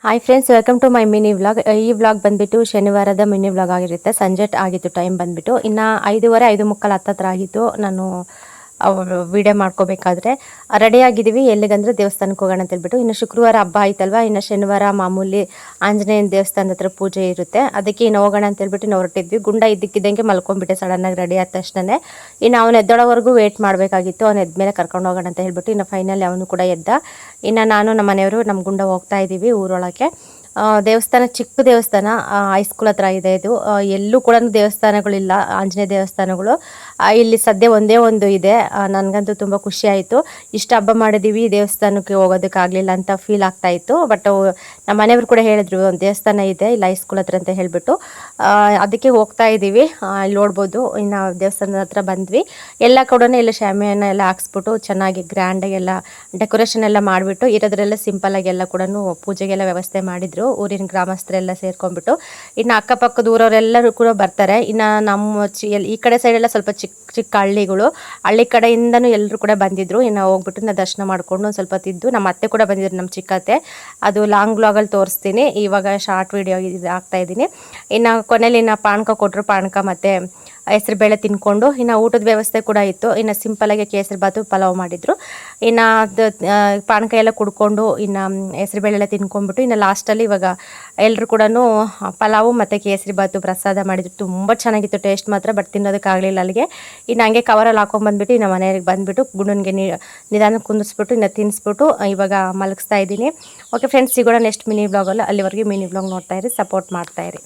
Hi friends, welcome to my mini vlog. ಈ vlog ಬಂದುಬಿಟ್ಟು ಶನಿವಾರದ ಮಿನಿ ವ್ಲಾಗ್ ಆಗಿರುತ್ತೆ. ಸಂಜೆ ಆಗಿತ್ತು ಟೈಮ್ ಬಂದುಬಿಟ್ಟು. ಇನ್ನು 5:15 5:45 ಹತ್ತತ್ರ ಆಗಿತ್ತು. ನಾನು ವಿಡಿಯೋ ಮಾಡ್ಕೋಬೇಕಾದ್ರೆ ರೆಡಿ ಆಗಿದ್ದೀವಿ. ಎಲ್ಲಿಗಂದ್ರೆ ದೇವಸ್ಥಾನಕ್ಕೆ ಹೋಗೋಣ ಅಂತ ಹೇಳ್ಬಿಟ್ಟು. ಇನ್ನು ಶುಕ್ರವಾರ ಹಬ್ಬ ಆಯ್ತಲ್ವ, ಇನ್ನು ಶನಿವಾರ ಮಾಮೂಲಿ ಆಂಜನೇಯನ ದೇವಸ್ಥಾನದ ಹತ್ರ ಪೂಜೆ ಇರುತ್ತೆ. ಅದಕ್ಕೆ ಇನ್ನು ಹೋಗೋಣ ಅಂತ ಹೇಳ್ಬಿಟ್ಟು ನಾವು ಹೊರಟಿದ್ವಿ. ಗುಂಡ ಇದ್ದಕ್ಕಿದ್ದಂಗೆ ಮಲ್ಕೊಂಡ್ಬಿಟ್ಟೆ ಸಡನ್ನಾಗಿ ರೆಡಿ ಆದ ತಕ್ಷಣ. ಇನ್ನು ಅವನು ಎದ್ದೋಳವರೆಗೂ ವೇಟ್ ಮಾಡಬೇಕಾಗಿತ್ತು. ಅವನು ಎದ್ಮೇಲೆ ಕರ್ಕೊಂಡು ಹೋಗೋಣ ಅಂತ ಹೇಳ್ಬಿಟ್ಟು ಇನ್ನು ಫೈನಲಿ ಅವನು ಕೂಡ ಎದ್ದ. ಇನ್ನು ನಾನು ನಮ್ಮ ಮನೆಯವರು ನಮ್ಮ ಗುಂಡ ಹೋಗ್ತಾ ಇದ್ದೀವಿ ಊರೊಳಗೆ. ದೇವಸ್ಥಾನ ಚಿಕ್ಕ ದೇವಸ್ಥಾನ, ಹೈಸ್ಕೂಲ್ ಹತ್ರ ಇದೆ ಇದು. ಎಲ್ಲೂ ಕೂಡ ದೇವಸ್ಥಾನಗಳಿಲ್ಲ, ಆಂಜನೇಯ ದೇವಸ್ಥಾನಗಳು. ಇಲ್ಲಿ ಸದ್ಯ ಒಂದೇ ಒಂದು ಇದೆ. ನನಗಂತೂ ತುಂಬ ಖುಷಿ ಆಯಿತು. ಇಷ್ಟು ಹಬ್ಬ ಮಾಡಿದ್ದೀವಿ, ದೇವಸ್ಥಾನಕ್ಕೆ ಹೋಗೋದಕ್ಕಾಗಲಿಲ್ಲ ಅಂತ ಫೀಲ್ ಆಗ್ತಾ ಇತ್ತು. ಬಟ್ ನಮ್ಮ ಮನೆಯವರು ಕೂಡ ಹೇಳಿದ್ರು ಒಂದು ದೇವಸ್ಥಾನ ಇದೆ ಇಲ್ಲಿ ಹೈಸ್ಕೂಲ್ ಹತ್ರ ಅಂತ ಹೇಳಿಬಿಟ್ಟು. ಅದಕ್ಕೆ ಹೋಗ್ತಾ ಇದ್ದೀವಿ. ಇಲ್ಲಿ ನೋಡ್ಬೋದು. ಇನ್ನು ದೇವಸ್ಥಾನದ ಹತ್ರ ಬಂದ್ವಿ. ಎಲ್ಲ ಕೂಡ ಎಲ್ಲ ಶಾಮಿಯಾನ ಎಲ್ಲ ಹಾಕ್ಸ್ಬಿಟ್ಟು ಚೆನ್ನಾಗಿ ಗ್ರ್ಯಾಂಡಾಗಿ ಎಲ್ಲ ಡೆಕೋರೇಷನ್ ಎಲ್ಲ ಮಾಡಿಬಿಟ್ಟು ಇರೋದ್ರೆಲ್ಲ ಸಿಂಪಲ್ಲಾಗಿ ಎಲ್ಲ ಕೂಡ ಪೂಜೆಗೆಲ್ಲ ವ್ಯವಸ್ಥೆ ಮಾಡಿದರು. ಊರಿನ ಗ್ರಾಮಸ್ಥರೆಲ್ಲ ಸೇರ್ಕೊಂಡ್ಬಿಟ್ಟು. ಇನ್ನು ಅಕ್ಕಪಕ್ಕದ ಊರವರೆಲ್ಲರೂ ಕೂಡ ಬರ್ತಾರೆ. ಇನ್ನು ನಮ್ಮ ಈ ಕಡೆ ಸೈಡೆಲ್ಲ ಸ್ವಲ್ಪ ಚಿಕ್ಕ ಚಿಕ್ಕ ಹಳ್ಳಿಗಳು, ಹಳ್ಳಿ ಕಡೆಯಿಂದನೂ ಎಲ್ಲರೂ ಕೂಡ ಬಂದಿದ್ರು. ಇನ್ನು ಹೋಗ್ಬಿಟ್ಟು ನಾವು ದರ್ಶನ ಮಾಡಿಕೊಂಡು ಒಂದು ಸ್ವಲ್ಪ ತಿದ್ದು ನಮ್ಮ ಅತ್ತೆ ಕೂಡ ಬಂದಿದ್ರು, ನಮ್ಮ ಚಿಕ್ಕತ್ತೆ. ಅದು ಲಾಂಗ್ ವ್ಲಾಗಲ್ಲಿ ತೋರಿಸ್ತೀನಿ. ಇವಾಗ ಶಾರ್ಟ್ ವಿಡಿಯೋ ಹಾಕ್ತಾ ಇದ್ದೀನಿ. ಇನ್ನು ಕೊನೆಯಲ್ಲಿ ಇನ್ನು ಪಾನಕ ಕೊಟ್ಟರು, ಪಾನಕ ಮತ್ತು ಹೆಸರು ಬೇಳೆ ತಿನ್ಕೊಂಡು ಇನ್ನು ಊಟದ ವ್ಯವಸ್ಥೆ ಕೂಡ ಇತ್ತು. ಇನ್ನು ಸಿಂಪಲಾಗಿ ಕೇಸರಿ ಬಾತು ಪಲಾವ್ ಮಾಡಿದರು. ಇನ್ನು ಅದು ಪಾನಕ ಎಲ್ಲ ಕುಡ್ಕೊಂಡು ಇನ್ನು ಹೆಸರು ಬೇಳೆ ಎಲ್ಲ ತಿನ್ಕೊಂಡ್ಬಿಟ್ಟು ಇನ್ನು ಲಾಸ್ಟಲ್ಲಿ ಇವಾಗ ಎಲ್ಲರೂ ಕೂಡ ಪಲಾವು ಮತ್ತು ಕೇಸರಿ ಬಾತು ಪ್ರಸಾದ ಮಾಡಿದ್ರು. ತುಂಬ ಚೆನ್ನಾಗಿತ್ತು ಟೇಸ್ಟ್ ಮಾತ್ರ. ಬಟ್ ತಿನ್ನೋದಕ್ಕಾಗಲಿಲ್ಲ ಅಲ್ಲಿಗೆ. ಇನ್ನು ಹಂಗೆ ಕವರಲ್ಲಿ ಹಾಕೊಂಡ್ಬಂದ್ಬಿಟ್ಟು ಇನ್ನು ಮನೆಗೆ ಬಂದುಬಿಟ್ಟು ಗುಂಡನಿಗೆ ನಿಧಾನಕ್ಕೆ ಕುಂದಿಸ್ಬಿಟ್ಟು ಇನ್ನು ತಿನ್ನಿಸ್ಬಿಟ್ಟು ಇವಾಗ ಮಲಗಿಸ್ತಾ ಇದ್ದೀನಿ. ಓಕೆ ಫ್ರೆಂಡ್ಸ್, ಸಿಗೋಣ ನೆಕ್ಸ್ಟ್ ಮಿನಿ ವ್ಲಾಗಲ್ಲಿ. ಅಲ್ಲಿವರೆಗೆ ಮಿನಿ ವ್ಲಾಗ್ ನೋಡ್ತಾಯಿರಿ, ಸಪೋರ್ಟ್ ಮಾಡ್ತಾಯಿರಿ.